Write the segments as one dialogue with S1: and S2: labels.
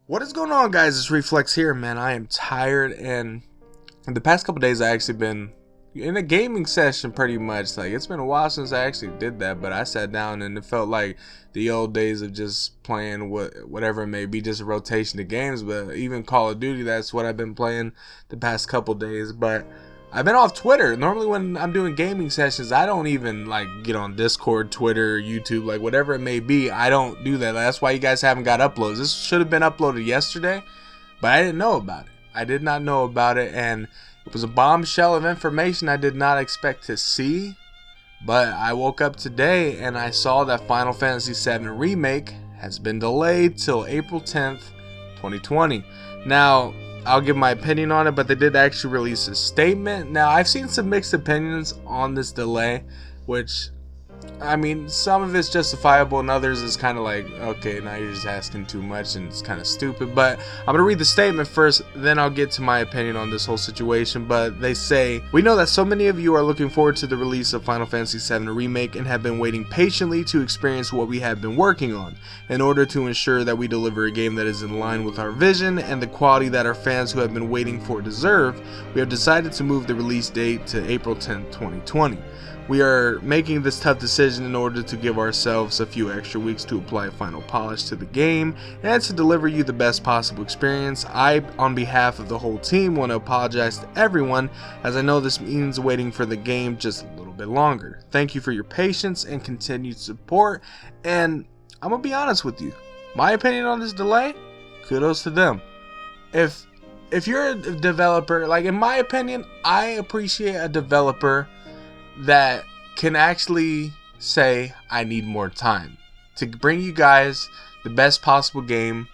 S1: What is going on, guys? It's Reflex here, man. I am tired, and the past couple days I actually been in a gaming session pretty much. Like, it's been a while since I actually did that, but I sat down and it felt like the old days of just playing whatever it may be, just a rotation of games. But even Call of Duty, that's what I've been playing the past couple days. But I've been off Twitter. Normally when I'm doing gaming sessions, I don't even like get on Discord, Twitter, YouTube, like whatever it may be. I don't do that. That's why you guys haven't got uploads. This should have been uploaded yesterday, but I didn't know about it. I did not know about it, and it was a bombshell of information I did not expect to see. But I woke up today and I saw that Final Fantasy VII Remake has been delayed till April 10th, 2020. Now, I'll give my opinion on it, but they did actually release a statement. Now, I've seen some mixed opinions on this delay, which, I mean, some of it's justifiable and others is kind of like, okay, now you're just asking too much and it's kind of stupid. But I'm going to read the statement first, then I'll get to my opinion on this whole situation. But they say, "We know that so many of you are looking forward to the release of Final Fantasy VII Remake and have been waiting patiently to experience what we have been working on. In order to ensure that we deliver a game that is in line with our vision and the quality that our fans who have been waiting for deserve, we have decided to move the release date to April 10th, 2020. We are making this tough decision in order to give ourselves a few extra weeks to apply final polish to the game and to deliver you the best possible experience. I, on behalf of the whole team, want to apologize to everyone, as I know this means waiting for the game just a little bit longer. Thank you for your patience and continued support." And I'm gonna be honest with you, my opinion on this delay, kudos to them. If you're a developer, like in my opinion, I appreciate a developer that can actually say, I need more time to bring you guys the best possible game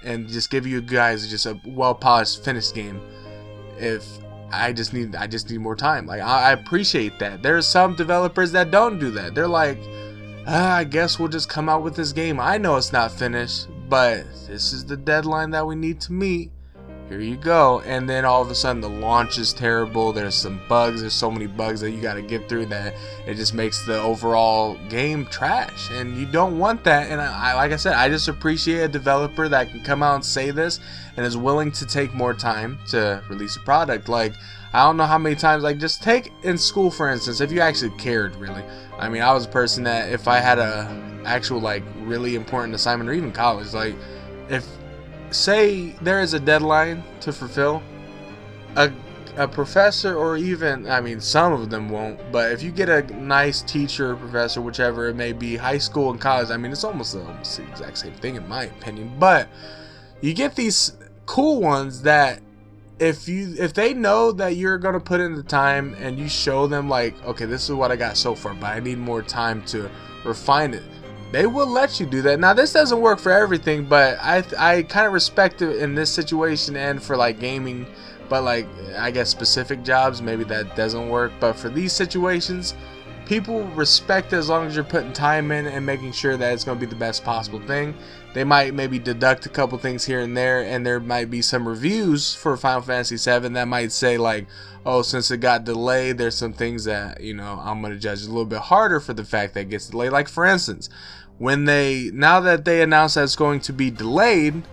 S1: and just give you guys just a well-polished finished game. If I just need more time. Like, I appreciate that. There's some developers that don't do that. They're like, I guess we'll just come out with this game. I know it's not finished, but this is the deadline that we need to meet. Here you go. And then all of a sudden the launch is terrible. There's some bugs. There's so many bugs that you got to get through that it just makes the overall game trash. And you don't want that. And I like I said, I just appreciate a developer that can come out and say this and is willing to take more time to release a product. Like, I don't know how many times, like, just take in school, for instance, if you actually cared, really. I mean, I was a person that if I had a actual, like, really important assignment, or even college, like, if say there is a deadline to fulfill, a professor, or even, I mean, some of them won't, but if you get a nice teacher or professor, whichever it may be, high school and college, I mean, it's almost the exact same thing in my opinion, but you get these cool ones that if they know that you're gonna put in the time and you show them, like, okay, this is what I got so far, but I need more time to refine it, they will let you do that. Now, this doesn't work for everything, but I kind of respect it in this situation and for like gaming, but like I guess specific jobs maybe that doesn't work. But for these situations, people respect it as long as you're putting time in and making sure that it's going to be the best possible thing. They might maybe deduct a couple things here and there might be some reviews for Final Fantasy VII that might say like, oh, since it got delayed, there's some things that, you know, I'm going to judge a little bit harder for the fact that it gets delayed. Like, for instance, now that they announced that it's going to be delayed,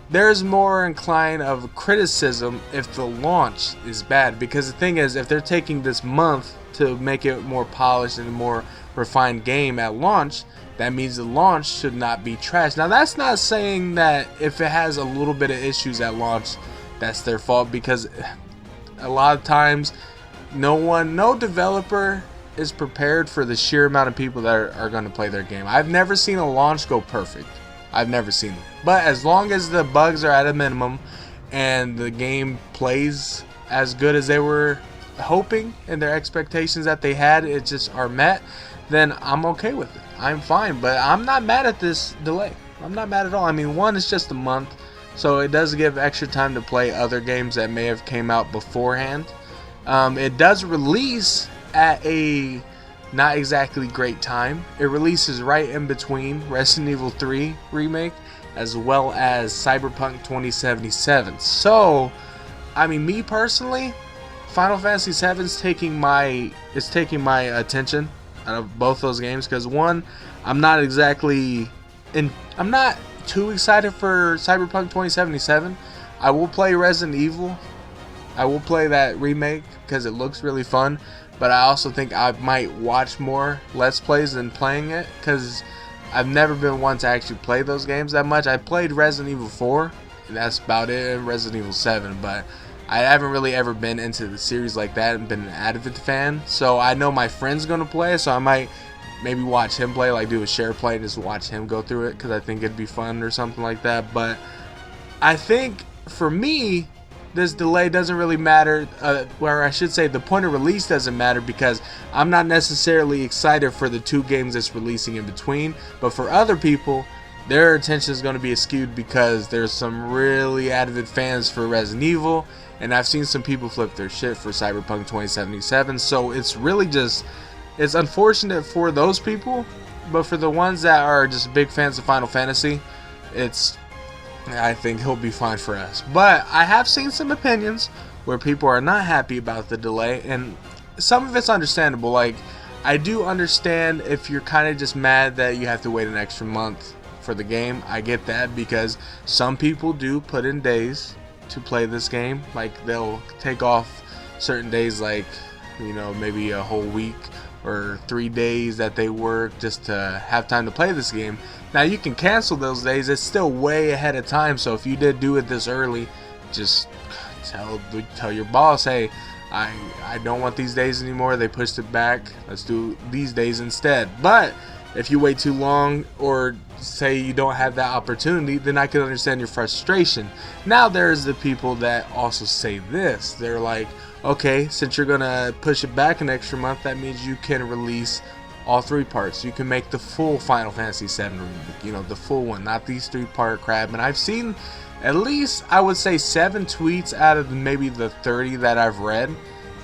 S1: there's more incline of criticism if the launch is bad. Because the thing is, if they're taking this month to make it more polished and a more refined game at launch, that means the launch should not be trash. Now, that's not saying that if it has a little bit of issues at launch, that's their fault, because a lot of times no developer is prepared for the sheer amount of people that are going to play their game. I've never seen a launch go perfect. I've never seen it. But as long as the bugs are at a minimum and the game plays as good as they were hoping and their expectations that they had, it just are met, then I'm okay with it. I'm fine. But I'm not mad at this delay. I'm not mad at all. I mean, one, it's just a month, so it does give extra time to play other games that may have came out beforehand. It does release at a not exactly great time. It releases right in between Resident Evil 3 Remake as well as Cyberpunk 2077. So, I mean, me personally, Final Fantasy VII is taking my attention out of both those games, because one, I'm not too excited for Cyberpunk 2077. I will play Resident Evil. I will play that remake because it looks really fun. But I also think I might watch more Let's Plays than playing it, because I've never been one to actually play those games that much. I played Resident Evil 4, and that's about it, and Resident Evil 7, but I haven't really ever been into the series like that and been an avid fan. So I know my friend's going to play, so I might maybe watch him play, like do a share play and just watch him go through it, because I think it'd be fun or something like that. But I think for me, this delay doesn't really matter, or I should say the point of release doesn't matter, because I'm not necessarily excited for the 2 games it's releasing in between. But for other people, their attention is going to be skewed because there's some really avid fans for Resident Evil, and I've seen some people flip their shit for Cyberpunk 2077. So it's really just, it's unfortunate for those people, but for the ones that are just big fans of Final Fantasy, I think he'll be fine for us. But I have seen some opinions where people are not happy about the delay, and some of it's understandable. Like, I do understand if you're kind of just mad that you have to wait an extra month for the game. I get that, because some people do put in days to play this game. Like, they'll take off certain days, like, you know, maybe a whole week or 3 days that they work just to have time to play this game. Now, you can cancel those days. It's still way ahead of time. So if you did do it this early, just tell your boss, hey, I don't want these days anymore. They pushed it back. Let's do these days instead. But if you wait too long, or say you don't have that opportunity, then I can understand your frustration. Now, there's the people that also say this. They're like, okay, since you're gonna push it back an extra month, that means you can release all 3 parts. You can make the full Final Fantasy VII remake, you know, the full one, not these 3-part crap. And I've seen at least, I would say, 7 tweets out of maybe the 30 that I've read,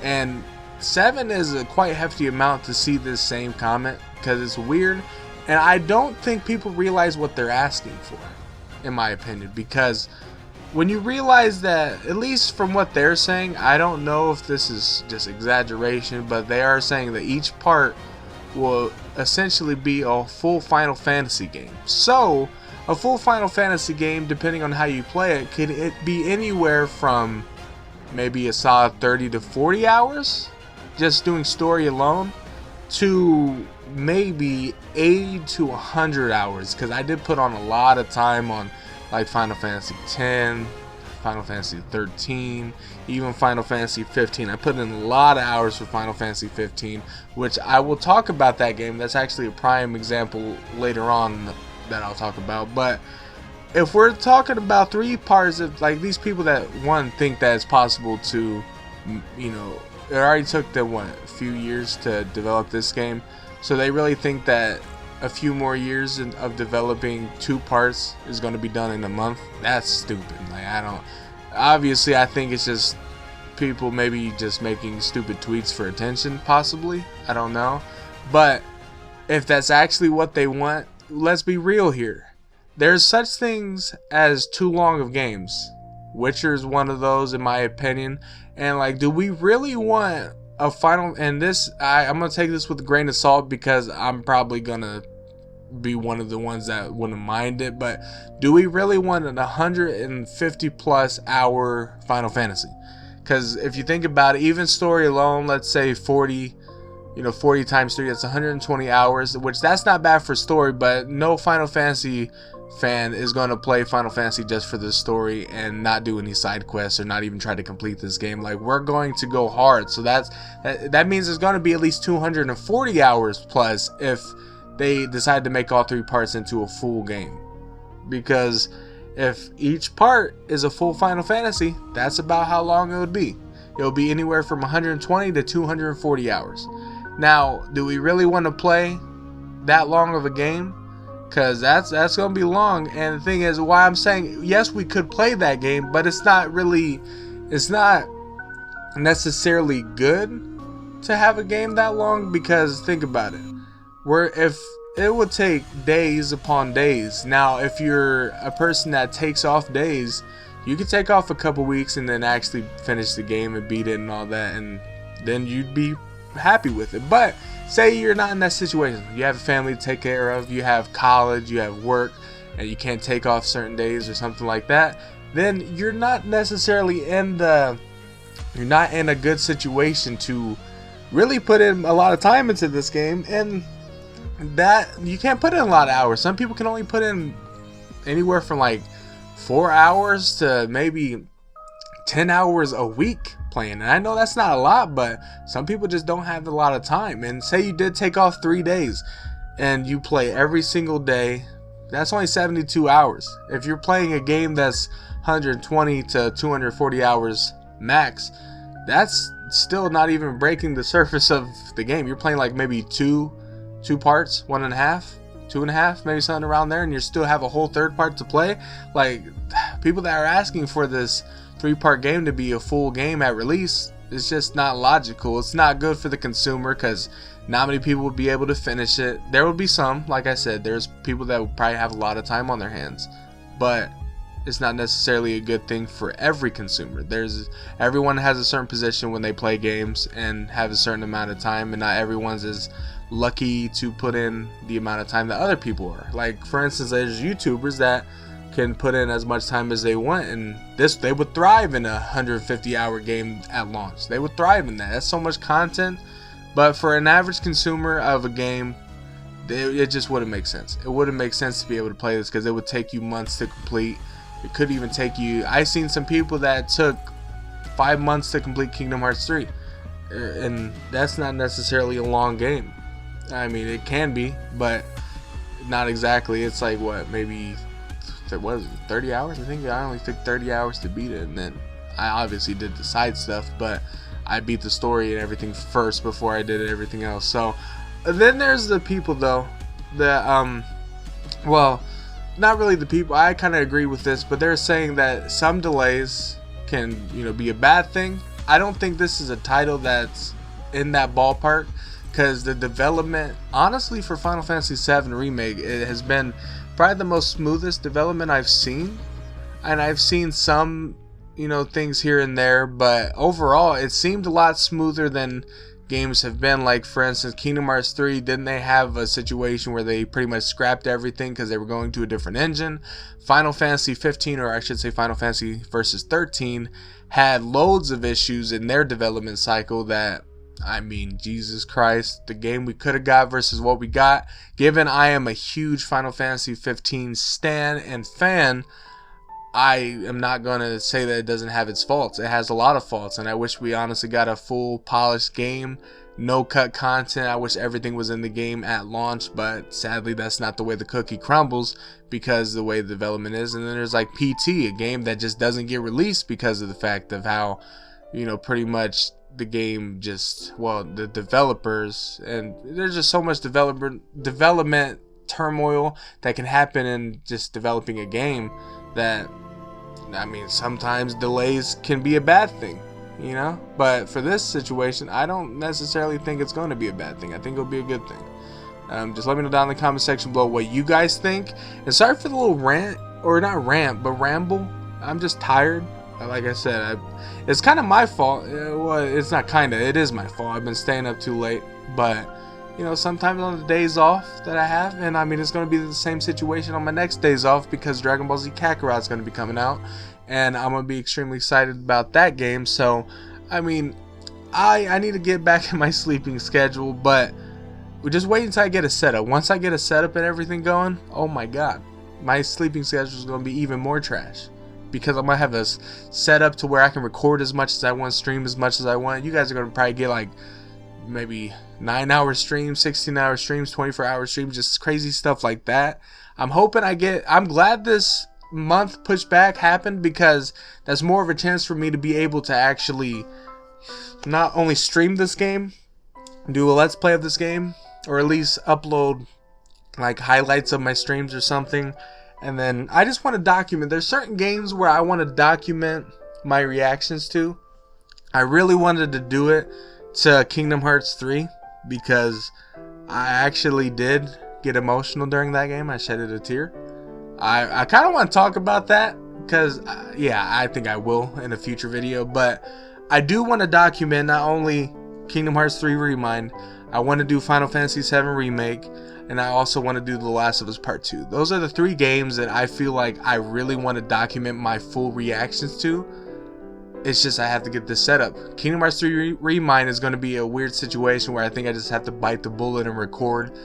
S1: and 7 is a quite hefty amount to see this same comment, because it's weird, and I don't think people realize what they're asking for, in my opinion. Because when you realize that, at least from what they're saying, I don't know if this is just exaggeration, but they are saying that each part will essentially be a full Final Fantasy game. So a full Final Fantasy game, depending on how you play it, could it be anywhere from maybe a solid 30 to 40 hours just doing story alone, to maybe 80 to 100 hours, because I did put on a lot of time on like Final Fantasy X, Final Fantasy 13, even Final Fantasy 15. I put in a lot of hours for Final Fantasy 15, which I will talk about that game. That's actually a prime example later on that I'll talk about. But if we're talking about 3 parts of, like, these people that, one, think that it's possible to, you know, it already took them, what, a few years to develop this game, so they really think that a few more years of developing 2 parts is going to be done in a month. That's stupid. Like, obviously I think it's just people maybe just making stupid tweets for attention, possibly. I don't know. But if that's actually what they want, let's be real here. There's such things as too long of games. Witcher is one of those, in my opinion. And, like, do we really want a final, and this, I'm going to take this with a grain of salt, because I'm probably going to be one of the ones that wouldn't mind it, but do we really want an 150 plus hour Final Fantasy? Because if you think about it, even story alone, let's say 40, you know, 40 times 3, that's 120 hours, which that's not bad for story, but no Final Fantasy fan is going to play Final Fantasy just for the story and not do any side quests or not even try to complete this game. Like, we're going to go hard, so that means there's going to be at least 240 hours plus if they decide to make all 3 parts into a full game. Because if each part is a full Final Fantasy, that's about how long it would be. It'll be anywhere from 120 to 240 hours. Now, do we really want to play that long of a game? Because that's going to be long. And the thing is, why I'm saying, yes, we could play that game, but it's not necessarily good to have a game that long. Because think about it. If it would take days upon days. Now, if you're a person that takes off days, you could take off a couple weeks and then actually finish the game and beat it and all that, and then you'd be happy with it. But say you're not in that situation. You have a family to take care of, you have college, you have work, and you can't take off certain days or something like that, then you're not necessarily you're not in a good situation to really put in a lot of time into this game, and that you can't put in a lot of hours. Some people can only put in anywhere from like 4 hours to maybe 10 hours a week playing. And I know that's not a lot, but some people just don't have a lot of time. And say you did take off 3 days and you play every single day, that's only 72 hours. If you're playing a game that's 120 to 240 hours max, that's still not even breaking the surface of the game. You're playing like maybe two parts, 1.5, 2.5, maybe something around there, and you still have a whole third part to play. Like, people that are asking for this 3-part game to be a full game at release, it's just not logical. It's not good for the consumer, because not many people would be able to finish it. There will be some, like I said, there's people that would probably have a lot of time on their hands, but it's not necessarily a good thing for every consumer. Everyone has a certain position when they play games and have a certain amount of time, and not everyone's as lucky to put in the amount of time that other people are. Like, for instance, there's YouTubers that can put in as much time as they want, and they would thrive in a 150-hour game at launch. They would thrive in that. That's so much content. But for an average consumer of a game, it just wouldn't make sense. It wouldn't make sense to be able to play this, because it would take you months to complete. It could even take you, I've seen some people that took 5 months to complete Kingdom Hearts 3, and that's not necessarily a long game. I mean, it can be, but not exactly. It's like, what, maybe, what is it, 30 hours? I think I only took 30 hours to beat it, and then I obviously did the side stuff, but I beat the story and everything first before I did everything else. So then there's the people, though, that well, not really the people. I kind of agree with this, but they're saying that some delays can, be a bad thing. I don't think this is a title that's in that ballpark, because the development, honestly, for Final Fantasy VII Remake, it has been probably the most smoothest development I've seen. And I've seen some, things here and there, but overall, it seemed a lot smoother than games have been. Like, for instance, Kingdom Hearts 3, didn't they have a situation where they pretty much scrapped everything because they were going to a different engine? Final Fantasy 15, or I should say Final Fantasy Versus 13, had loads of issues in their development cycle that, I mean, Jesus Christ, the game we could have got versus what we got. Given I am a huge Final Fantasy 15 stan and fan, I am not going to say that it doesn't have its faults. It has a lot of faults, and I wish we honestly got a full polished game, no cut content. I wish everything was in the game at launch, but sadly that's not the way the cookie crumbles, because the way the development is. And then there's like PT, a game that just doesn't get released because of the fact of how, pretty much the game just, well, the developers, and there's just so much development turmoil that can happen in just developing a game that, I mean, sometimes delays can be a bad thing, but for this situation, I don't necessarily think it's going to be a bad thing. I think it'll be a good thing. Just let me know down in the comment section below what you guys think, and sorry for the little rant, or not rant, but ramble. I'm just tired. Like I said, it's kind of my fault. Well, it's not kind of, it is my fault. I've been staying up too late, but sometimes on the days off that I have, and I mean, it's going to be the same situation on my next days off, because Dragon Ball Z Kakarot is going to be coming out, and I'm going to be extremely excited about that game. So, I mean, I need to get back in my sleeping schedule, but we just wait until I get a setup. Once I get a setup and everything going, oh my god, my sleeping schedule is going to be even more trash, because I'm going to have this set up to where I can record as much as I want, stream as much as I want. You guys are going to probably get like maybe 9-hour streams, 16-hour streams, 24-hour streams, just crazy stuff like that. I'm glad this month pushback happened, because that's more of a chance for me to be able to actually not only stream this game, do a let's play of this game, or at least upload like highlights of my streams or something. And then I just want to document. There's certain games where I want to document my reactions to. I really wanted to do it to Kingdom Hearts 3, because I actually did get emotional during that game. I shedded a tear. I kind of want to talk about that, because yeah, I think I will in a future video, but I do want to document not only Kingdom Hearts 3 Remind, I want to do Final Fantasy VII Remake, and I also want to do The Last of Us Part 2. Those are the 3 games that I feel like I really want to document my full reactions to. It's just I have to get this set up. Kingdom Hearts 3 Remind is going to be a weird situation where I think I just have to bite the bullet and record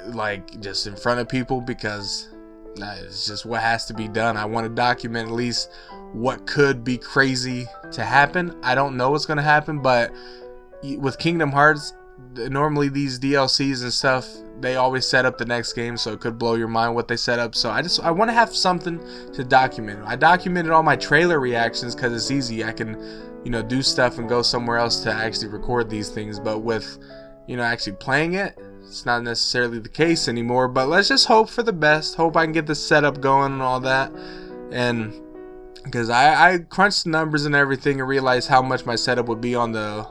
S1: like just in front of people, because it's just what has to be done. I want to document at least what could be crazy to happen. I don't know what's going to happen, but with Kingdom Hearts, normally these DLCs and stuff, they always set up the next game, so it could blow your mind what they set up. So I want to have something to document. I documented all my trailer reactions because it's easy. I can, do stuff and go somewhere else to actually record these things. But with, actually playing it, it's not necessarily the case anymore. But let's just hope for the best. Hope I can get the setup going and all that. And because I crunched the numbers and everything and realized how much my setup would be on the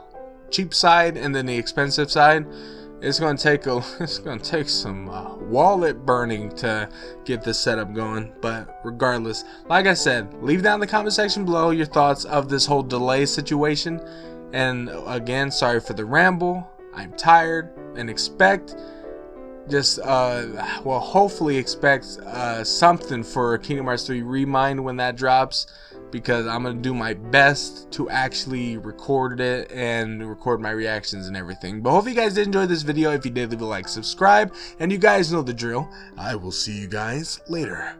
S1: cheap side and then the expensive side. It's gonna take some wallet burning to get this setup going. But regardless, like I said, leave down in the comment section below your thoughts of this whole delay situation. And again, sorry for the ramble. I'm tired, and expect hopefully expect something for Kingdom Hearts 3 Remind when that drops, because I'm going to do my best to actually record it and record my reactions and everything. But hope you guys did enjoy this video. If you did, leave a like, subscribe, and you guys know the drill. I will see you guys later.